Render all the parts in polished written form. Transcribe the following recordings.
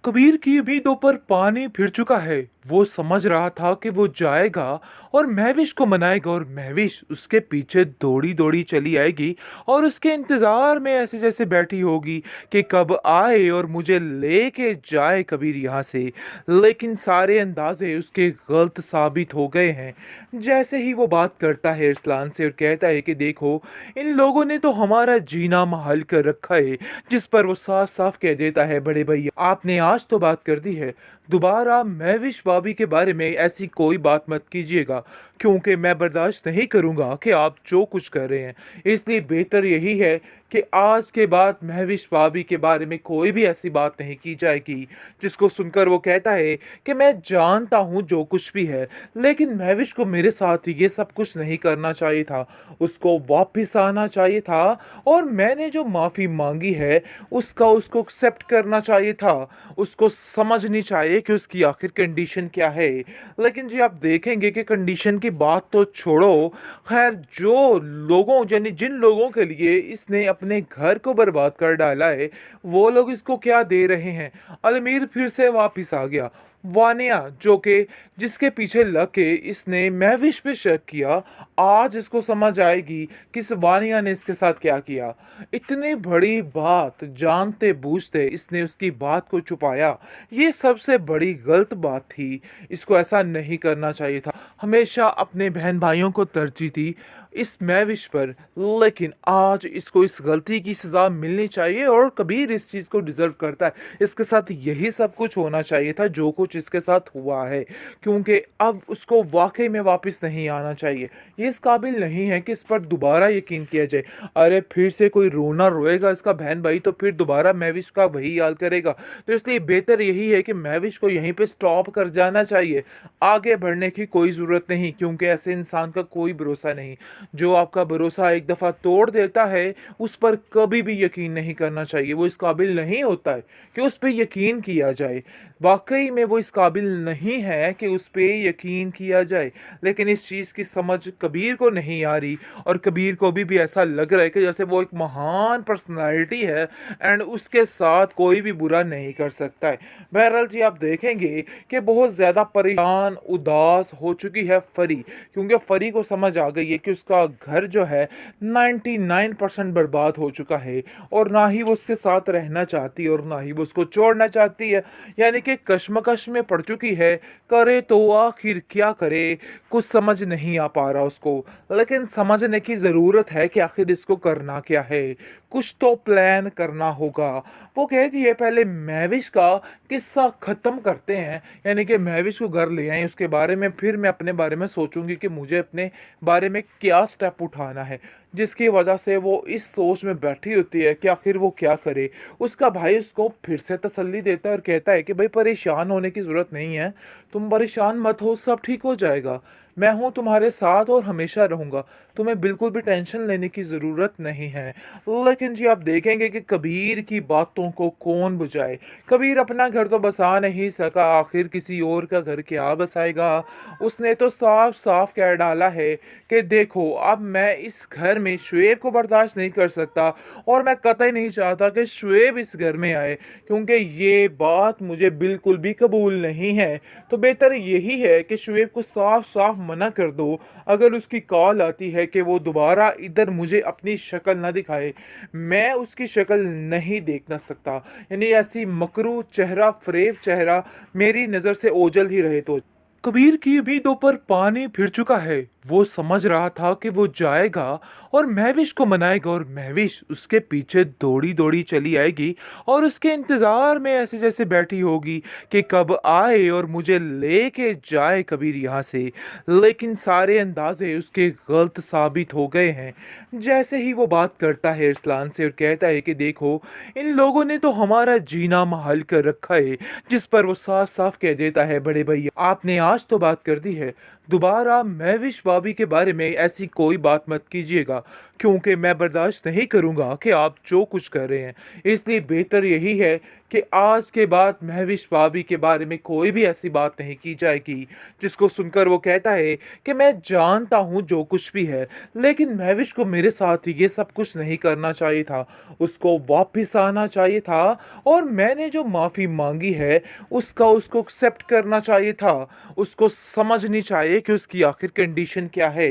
कबीर की उम्मीदों पर पानी फिर चुका है। वो समझ रहा था कि वो जाएगा और महविश को मनाएगा और महविश उसके पीछे दौड़ी दौड़ी चली आएगी और उसके इंतजार में ऐसे जैसे बैठी होगी कि कब आए और मुझे लेके जाए कबीर यहाँ से। लेकिन सारे अंदाजे उसके गलत साबित हो गए हैं। जैसे ही वो बात करता है इरसलान से और कहता है कि देखो, इन लोगों ने तो हमारा जीना महल कर रखा है। जिस पर वो साफ साफ कह देता है, बड़े भैया आपने आज तो बात कर दी है, दोबारा महविश भाभी के बारे में ऐसी कोई बात मत कीजिएगा, क्योंकि मैं बर्दाश्त नहीं करूंगा कि आप जो कुछ कर रहे हैं। इसलिए बेहतर यही है कि आज के बाद महविश भाभी के बारे में कोई भी ऐसी बात नहीं की जाएगी। जिसको सुनकर वो कहता है कि मैं जानता हूँ जो कुछ भी है, लेकिन महविश को मेरे साथ ये सब कुछ नहीं करना चाहिए था। उसको वापस आना चाहिए था और मैंने जो माफ़ी मांगी है उसका उसको एक्सेप्ट करना चाहिए था। उसको समझनी चाहिए कि उसकी आखिर कंडीशन क्या है। लेकिन जी आप देखेंगे कि कंडीशन की बात तो छोड़ो, खैर जो लोगों यानी जिन लोगों के लिए इसने अपने घर को बर्बाद कर डाला है, वो लोग इसको क्या दे रहे हैं। अलमीर फिर से वापस आ गया। वानिया जो कि जिसके पीछे लग के इसने महविश पे शक किया, आज इसको समझ आएगी कि इस वानिया ने इसके साथ क्या किया। इतनी बड़ी बात जानते बूझते इसने उसकी बात को छुपाया। ये सबसे बड़ी गलत बात थी। इसको ऐसा नहीं करना चाहिए था। हमेशा अपने बहन भाइयों को तरजीह दी इस मैविश पर। लेकिन आज इसको इस गलती की सजा मिलनी चाहिए और कबीर इस चीज को डिजर्व करता है। इसके साथ यही सब कुछ होना चाहिए था जो कुछ इसके साथ हुआ है, क्योंकि अब उसको वाकई में वापस नहीं आना चाहिए। ये इस काबिल नहीं है कि इस पर दोबारा यकीन किया जाए। अरे फिर से कोई रोना रोएगा इसका बहन भाई तो फिर दोबारा मैविश का वही हाल करेगा। तो इसलिए बेहतर यही है कि मैविश को यहीं पे स्टॉप कर जाना चाहिए। आगे बढ़ने की कोई ज़रूरत नहीं, क्योंकि ऐसे इंसान का कोई भरोसा नहीं। जो आपका भरोसा एक दफ़ा तोड़ देता है उस पर कभी भी यकीन नहीं करना चाहिए। वो इस काबिल नहीं होता है कि उस पर यकीन किया जाए। वाकई में वो इस काबिल नहीं है कि उस पर यकीन किया जाए। लेकिन इस चीज़ की समझ कबीर को नहीं आ रही और कबीर को भी ऐसा लग रहा है कि जैसे वो एक महान पर्सनालिटी है एंड उसके साथ कोई भी बुरा नहीं कर सकता है। बहरहाल जी आप देखेंगे कि बहुत ज़्यादा परेशान उदास हो चुकी है फरी, क्योंकि फरी को समझ आ गई है कि उसका घर जो है 99% बर्बाद हो चुका है और ना ही वो उसके साथ रहना चाहती है और ना ही वो उसको छोड़ना चाहती है। यानी कि कश्मकश में पड़ चुकी है। करे तो आखिर क्या करे, कुछ समझ नहीं आ पा रहा उसको। लेकिन समझने की ज़रूरत है कि आखिर इसको करना क्या है। कुछ तो प्लान करना होगा। वो कहती है पहले महविश का किस्सा ख़त्म करते हैं, यानी कि महविश को घर ले आए, उसके बारे में फिर मैं अपने बारे में सोचूंगी कि मुझे अपने बारे में क्या स्टेप उठाना है। जिसकी वजह से वो इस सोच में बैठी होती है कि आखिर वो क्या करे। उसका भाई उसको फिर से तसल्ली देता है और कहता है कि भाई परेशान होने की ज़रूरत नहीं है, तुम परेशान मत हो, सब ठीक हो जाएगा। मैं हूँ तुम्हारे साथ और हमेशा रहूँगा। तुम्हें बिल्कुल भी टेंशन लेने की ज़रूरत नहीं है। लेकिन जी आप देखेंगे कि कबीर की बातों को कौन बुझाए। कबीर अपना घर तो बसा नहीं सका, आखिर किसी और का घर क्या बसाएगा। उसने तो साफ साफ कह डाला है कि देखो अब मैं इस घर में शुएब को बर्दाश्त नहीं कर सकता और मैं कतई नहीं चाहता कि शुएब इस घर में आए, क्योंकि ये बात मुझे बिल्कुल भी कबूल नहीं है। तो बेहतर यही है कि शुएब को साफ साफ मना कर दो। अगर उसकी कॉल आती है कि वो दोबारा इधर मुझे अपनी शक्ल ना दिखाए, मैं उसकी शक्ल नहीं देखना सकता। यानी ऐसी मकरू चेहरा, फरेब चेहरा मेरी नज़र से ओझल ही रहे तो। कबीर की उम्मीदों पर पानी फिर चुका है। वो समझ रहा था कि वो जाएगा और महविश को मनाएगा और महविश उसके पीछे दौड़ी दौड़ी चली आएगी और उसके इंतजार में ऐसे जैसे बैठी होगी कि कब आए और मुझे लेके जाए कबीर यहाँ से। लेकिन सारे अंदाजे उसके गलत साबित हो गए हैं। जैसे ही वो बात करता है इरसलान से और कहता है कि देखो, इन लोगों ने तो हमारा जीना महल कर रखा है। जिस पर वो साफ साफ कह देता है, बड़े भैया आपने आज तो बात कर दी है, दोबारा महविश भाभी के बारे में ऐसी कोई बात मत कीजिएगा, क्योंकि मैं बर्दाश्त नहीं करूंगा कि आप जो कुछ कर रहे हैं। इसलिए बेहतर यही है कि आज के बाद महविश भाभी के बारे में कोई भी ऐसी बात नहीं की जाएगी, जिसको सुनकर वो कहता है कि मैं जानता हूँ जो कुछ भी है, लेकिन महविश को मेरे साथ ये सब कुछ नहीं करना चाहिए था। उसको वापस आना चाहिए था और मैंने जो माफ़ी माँगी है, उसका उसको एक्सेप्ट करना चाहिए था। उसको समझनी चाहिए कि उसकी आखिर कंडीशन क्या है।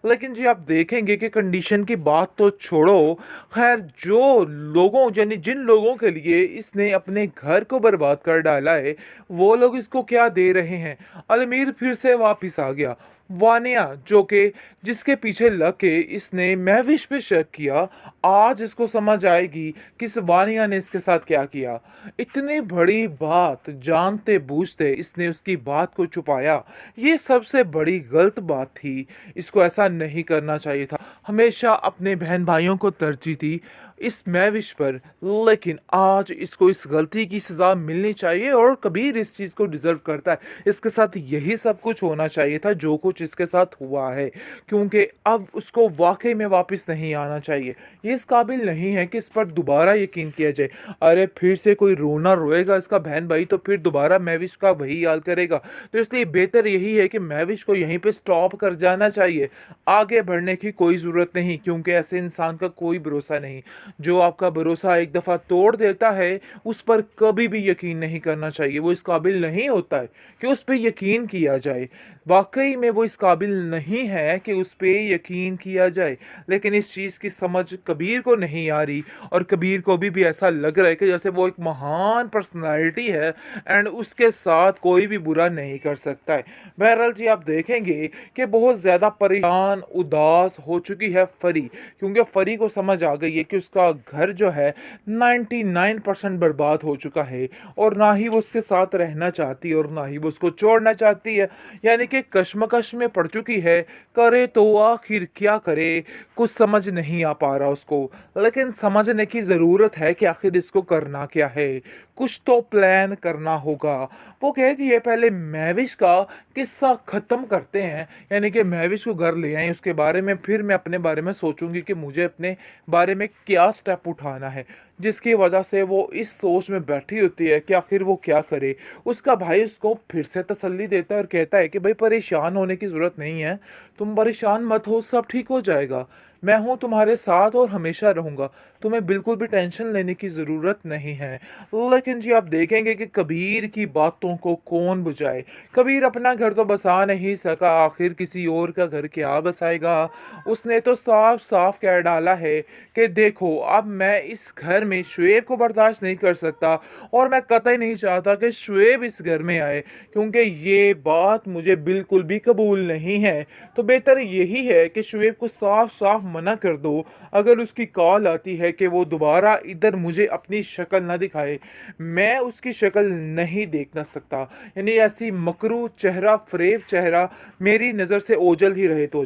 लेकिन जी आप देखेंगे कि कंडीशन की बात तो छोड़ो, खैर जो लोगों यानी जिन लोगों के लिए इसने अपने घर को बर्बाद कर डाला है, वो लोग इसको क्या दे रहे हैं। अलमीर फिर से वापस आ गया। वानिया जो कि जिसके पीछे लग के इसने महविश पे शक किया, आज इसको समझ आएगी कि इस वानिया ने इसके साथ क्या किया। इतनी बड़ी बात जानते बूझते इसने उसकी बात को छुपाया। ये सबसे बड़ी गलत बात थी। इसको ऐसा नहीं करना चाहिए था। हमेशा अपने बहन भाइयों को तरजीह दी इस मैविश पर, लेकिन आज इसको इस गलती की सज़ा मिलनी चाहिए और कबीर इस चीज़ को डिज़र्व करता है। इसके साथ यही सब कुछ होना चाहिए था जो कुछ इसके साथ हुआ है, क्योंकि अब उसको वाक़ई में वापस नहीं आना चाहिए। ये इस काबिल नहीं है कि इस पर दोबारा यकीन किया जाए। अरे फिर से कोई रोना रोएगा इसका बहन भाई, तो फिर दोबारा मैविश का वही हाल करेगा। तो इसलिए बेहतर यही है कि मैविश को यहीं पे स्टॉप कर जाना चाहिए। आगे बढ़ने की कोई ज़रूरत नहीं, क्योंकि ऐसे इंसान का कोई भरोसा नहीं। जो आपका भरोसा एक दफ़ा तोड़ देता है, उस पर कभी भी यकीन नहीं करना चाहिए। वो इस काबिल नहीं होता है कि उस पे यकीन किया जाए। वाक़ई में वो इस काबिल नहीं है कि उस पे यकीन किया जाए। लेकिन इस चीज़ की समझ कबीर को नहीं आ रही और कबीर को भी ऐसा लग रहा है कि जैसे वो एक महान पर्सनैलिटी है एंड उसके साथ कोई भी बुरा नहीं कर सकता है। बहरहाल जी आप देखेंगे कि बहुत ज़्यादा परेशान, उदास हो चुकी है परी, क्योंकि परी को समझ आ गई है कि उसका घर जो है 99% बर्बाद हो चुका है और ना ही वो उसके साथ रहना चाहती है और ना ही वो उसको छोड़ना चाहती है। यानी कि कश्मकश में पड़ चुकी है, करे तो आखिर क्या करे, कुछ समझ नहीं आ पा रहा उसको। लेकिन समझने की ज़रूरत है कि आखिर इसको करना क्या है, कुछ तो प्लान करना होगा। वो कहती है पहले महविश का किस्सा ख़त्म करते हैं, यानी कि महविश को घर ले आएँ, उसके बारे में फिर मैं अपने बारे में सोचूंगी कि मुझे अपने बारे में क्या स्टेप उठाना है। जिसकी वजह से वो इस सोच में बैठी होती है कि आखिर वो क्या करे। उसका भाई उसको फिर से तसल्ली देता है और कहता है कि भाई परेशान होने की ज़रूरत नहीं है, तुम परेशान मत हो, सब ठीक हो जाएगा। मैं हूँ तुम्हारे साथ और हमेशा रहूँगा, तुम्हें बिल्कुल भी टेंशन लेने की ज़रूरत नहीं है। लेकिन जी आप देखेंगे कि कबीर की बातों को कौन बुझाए। कबीर अपना घर तो बसा नहीं सका, आखिर किसी और का घर क्या बसाएगा। उसने तो साफ साफ कह डाला है कि देखो अब मैं इस घर में शुएब को बर्दाश्त नहीं कर सकता और मैं कतई नहीं चाहता कि शुएब इस घर में आए, क्योंकि ये बात मुझे बिल्कुल भी कबूल नहीं है। तो बेहतर यही है कि शुएब को साफ साफ मना कर दो। अगर उसकी कॉल आती है कि वो दोबारा इधर मुझे अपनी शक्ल ना दिखाए, मैं उसकी शक्ल नहीं देखना सकता। यानी ऐसी मकरू चेहरा, फरेब चेहरा मेरी नज़र से ओझल ही रहे तो